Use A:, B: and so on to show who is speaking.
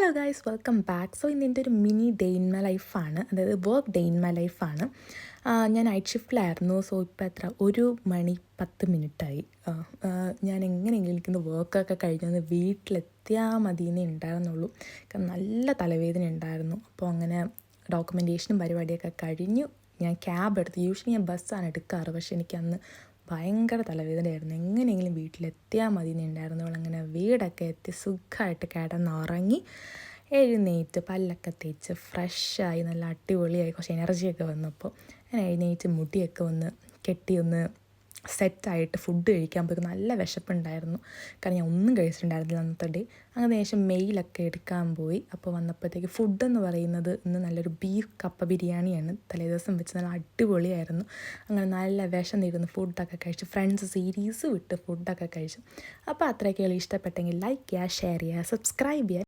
A: Hello guys, welcome back. So ഇന്ന് എൻ്റെ ഒരു മിനി ഡേ ഇൻ മൈ ലൈഫാണ്, അതായത് വർക്ക് ഡേ ഇൻ മൈ ലൈഫാണ്. ഞാൻ നൈറ്റ് ഷിഫ്റ്റിലായിരുന്നു. സോ ഇപ്പോൾ എത്ര 1:10 ഞാൻ എങ്ങനെയെങ്കിലും എനിക്കൊന്ന് വർക്കൊക്കെ കഴിഞ്ഞൊന്ന് വീട്ടിലെത്തിയാൽ മതിയെന്നേ ഉണ്ടായിരുന്നുള്ളൂ. കാരണം നല്ല തലവേദന ഉണ്ടായിരുന്നു. അപ്പോൾ അങ്ങനെ ഡോക്യുമെൻറ്റേഷനും പരിപാടിയൊക്കെ കഴിഞ്ഞു. ഞാൻ ക്യാബ് എടുത്തു. യൂഷ്വലി ഞാൻ ബസ്സാണ് എടുക്കാറ്, പക്ഷേ എനിക്കന്ന് ഭയങ്കര തലവേദനയായിരുന്നു. എങ്ങനെയെങ്കിലും വീട്ടിലെത്തിയാൽ മതി എന്നുണ്ടായിരുന്നുള്ളൂ. അങ്ങനെ വീടൊക്കെ എത്തി സുഖമായിട്ട് കിടന്നുറങ്ങി, എഴുന്നേറ്റ് പല്ലൊക്കെ തേച്ച് ഫ്രഷായി നല്ല അടിപൊളിയായി കുറച്ച് എനർജിയൊക്കെ വന്നപ്പോൾ ഞാൻ എഴുന്നേറ്റ് മുടിയൊക്കെ ഒന്ന് കെട്ടി ഒന്ന് സെറ്റായിട്ട് ഫുഡ് കഴിക്കാൻ പോയി. നല്ല വിശപ്പുണ്ടായിരുന്നു, കാരണം ഞാൻ ഒന്നും കഴിച്ചിട്ടുണ്ടായിരുന്നില്ല അന്നത്തെ ഡേ. അങ്ങനെ ശേഷം മെയിലൊക്കെ എടുക്കാൻ പോയി. അപ്പോൾ വന്നപ്പോഴത്തേക്ക് ഫുഡെന്ന് പറയുന്നത് ഇന്ന് നല്ലൊരു ബീഫ് കപ്പ ബിരിയാണിയാണ്. തലേദിവസം വെച്ച് നല്ല അടിപൊളിയായിരുന്നു. അങ്ങനെ നല്ല വിശന്നിരുന്ന് ഫുഡൊക്കെ കഴിച്ച് ഫ്രണ്ട്സ് സീരീസ് വിട്ട് ഫുഡൊക്കെ കഴിച്ചു. അപ്പോൾ അത്രയൊക്കെയുള്ള ഇഷ്ടപ്പെട്ടെങ്കിൽ ലൈക്ക് ചെയ്യുക, ഷെയർ ചെയ്യുക, സബ്സ്ക്രൈബ് ചെയ്യുക.